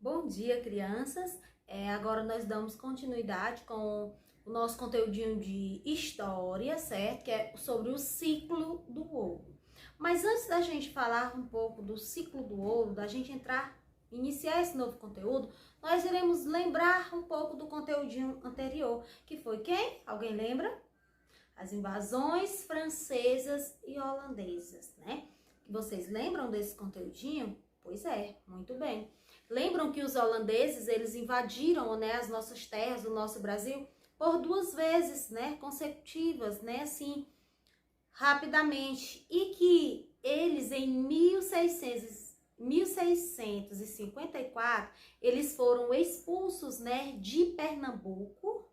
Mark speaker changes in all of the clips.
Speaker 1: Bom dia, crianças. Agora nós damos continuidade com o nosso conteúdinho de história, certo? Que é sobre o ciclo do ouro. Mas antes da gente falar um pouco do ciclo do ouro, da gente iniciar esse novo conteúdo, nós iremos lembrar um pouco do conteúdinho anterior, que foi quem? Alguém lembra? As invasões francesas e holandesas, né? Vocês lembram desse conteúdinho? Pois é, muito bem. Lembram que os holandeses, eles invadiram, né, as nossas terras, o nosso Brasil, por 2 vezes, né, consecutivas, né, assim, rapidamente. E que eles, em 1654, eles foram expulsos, né, de Pernambuco,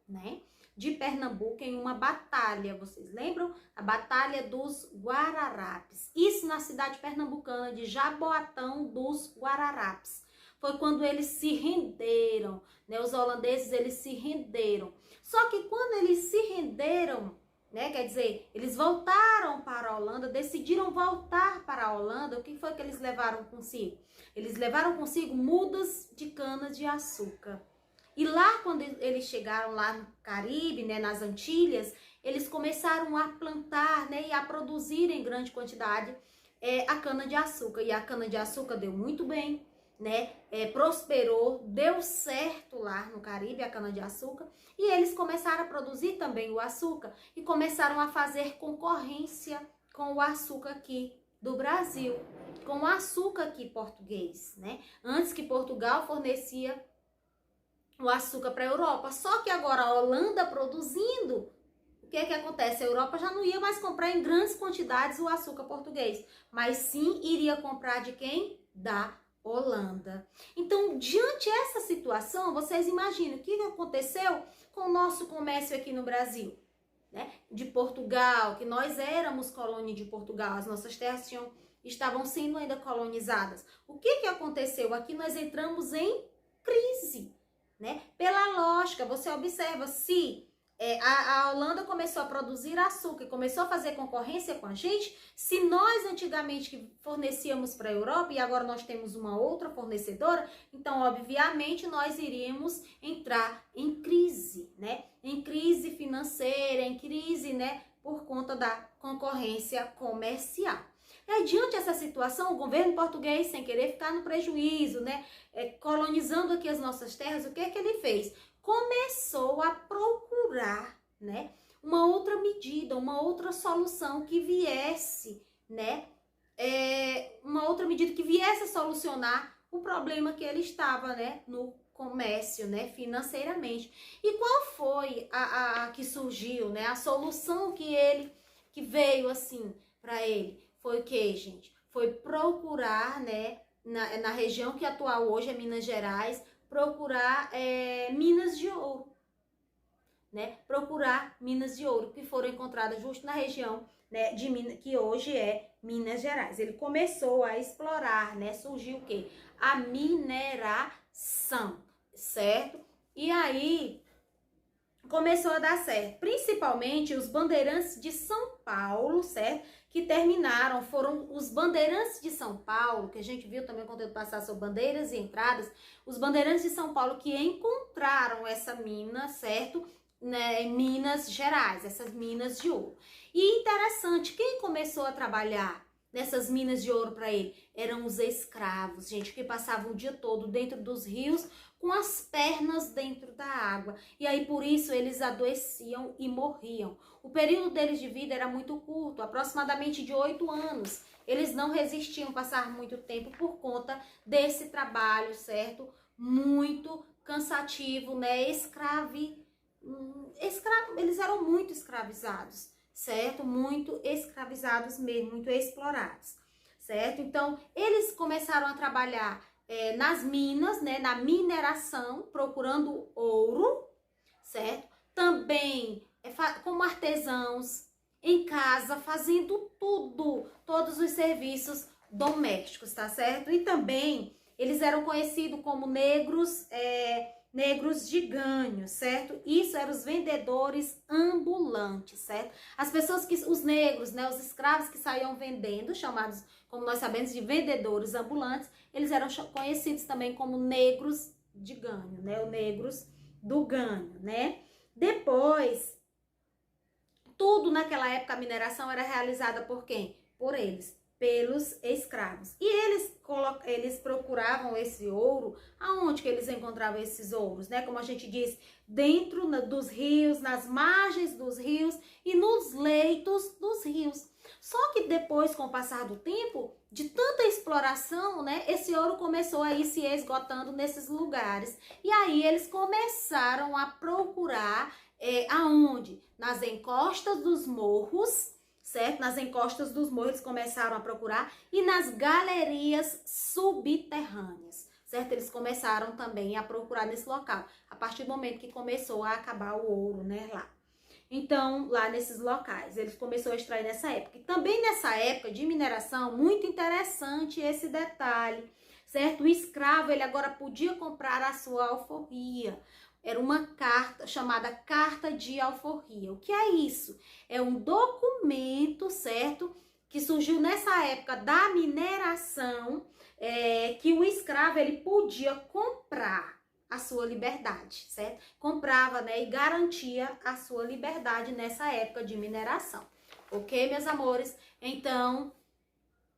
Speaker 1: em uma batalha, vocês lembram? A Batalha dos Guararapes. Isso na cidade pernambucana de Jaboatão dos Guararapes. Foi quando eles se renderam, né? Os holandeses, eles se renderam. Só que quando eles se renderam, né? Quer dizer, eles voltaram para a Holanda, decidiram voltar para a Holanda. O que foi que eles levaram consigo? Eles levaram consigo mudas de cana-de-açúcar. E lá, quando eles chegaram lá no Caribe, né, nas Antilhas, eles começaram a plantar, né, e a produzir em grande quantidade a cana-de-açúcar. E a cana-de-açúcar deu muito bem, né, prosperou, deu certo lá no Caribe a cana-de-açúcar. E eles começaram a produzir também o açúcar e começaram a fazer concorrência com o açúcar aqui do Brasil, com o açúcar aqui português, né? Antes que Portugal fornecia o açúcar para a Europa. Só que agora a Holanda produzindo, o que acontece? A Europa já não ia mais comprar em grandes quantidades o açúcar português, mas sim iria comprar de quem? Da Holanda. Então, diante dessa situação, vocês imaginam o que aconteceu com o nosso comércio aqui no Brasil, né? De Portugal, que nós éramos colônia de Portugal, as nossas terras estavam sendo ainda colonizadas. O que aconteceu? Aqui nós entramos em crise, né? Pela lógica, você observa, se a Holanda começou a produzir açúcar e começou a fazer concorrência com a gente, se nós antigamente que fornecíamos para a Europa e agora nós temos uma outra fornecedora, então obviamente nós iríamos entrar em crise, né? Em crise financeira, em crise, né? Por conta da concorrência comercial. E diante dessa situação, o governo português, sem querer ficar no prejuízo, né, colonizando aqui as nossas terras, o que ele fez? Começou a procurar, né, uma outra medida, uma outra solução que viesse, né, uma outra medida que viesse a solucionar o problema que ele estava, né, no comércio, né, financeiramente. E qual foi a que surgiu, né, a solução que veio assim para ele? Foi o que, gente? Foi procurar, né, na região que atual hoje é Minas Gerais, procurar minas de ouro, né? Procurar minas de ouro que foram encontradas justo na região, né, de Minas, que hoje é Minas Gerais. Ele começou a explorar, né? Surgiu o quê? A mineração, certo? E aí começou a dar certo, principalmente os bandeirantes de São Paulo, certo? Que terminaram, foram os bandeirantes de São Paulo, que a gente viu também o conteúdo passar sobre bandeiras e entradas, os bandeirantes de São Paulo que encontraram essa mina, certo? Né, em Minas Gerais, essas minas de ouro. E interessante, quem começou a trabalhar nessas minas de ouro para ele? Eram os escravos, gente, que passavam o dia todo dentro dos rios com as pernas dentro da água. E aí, por isso, eles adoeciam e morriam. O período deles de vida era muito curto, aproximadamente de 8 anos. Eles não resistiam a passar muito tempo por conta desse trabalho, certo? Muito cansativo, né? Eles eram muito escravizados, certo? Muito escravizados mesmo, muito explorados, certo? Então, eles começaram a trabalhar nas minas, né, na mineração, procurando ouro, certo? Também como artesãos, em casa, fazendo tudo, todos os serviços domésticos, tá certo? E também eles eram conhecidos como negros negros de ganho, certo? Isso eram os vendedores ambulantes, certo? As pessoas que, os negros, né, os escravos que saíam vendendo, chamados, como nós sabemos, de vendedores ambulantes, eles eram conhecidos também como negros de ganho, né? Os negros do ganho, né? Depois, tudo naquela época, a mineração era realizada por quem? Por eles, pelos escravos. E eles procuravam esse ouro, aonde que eles encontravam esses ouros, né? Como a gente diz, dentro dos rios, nas margens dos rios e nos leitos dos rios. Só que depois, com o passar do tempo, de tanta exploração, né, esse ouro começou a ir se esgotando nesses lugares. E aí eles começaram a procurar aonde? Nas encostas dos morros, certo? Nas encostas dos morros eles começaram a procurar e nas galerias subterrâneas, certo? Eles começaram também a procurar nesse local, a partir do momento que começou a acabar o ouro, né, lá. Então, lá nesses locais, eles começaram a extrair nessa época. E também nessa época de mineração, muito interessante esse detalhe, certo? O escravo, ele agora podia comprar a sua alforria. Era uma carta chamada Carta de Alforria. O que é isso? É um documento, certo? Que surgiu nessa época da mineração, que o escravo, ele podia comprar a sua liberdade, certo? Comprava, né, e garantia a sua liberdade nessa época de mineração. Ok, meus amores? Então,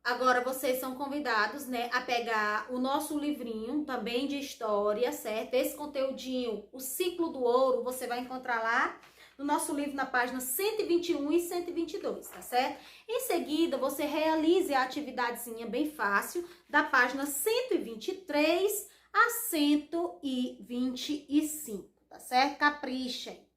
Speaker 1: agora vocês são convidados, né, a pegar o nosso livrinho também de história, certo? Esse conteúdinho, o ciclo do ouro, você vai encontrar lá no nosso livro na página 121 e 122, tá certo? Em seguida, você realize a atividadezinha bem fácil da página 123 a 125, tá certo? Caprichem.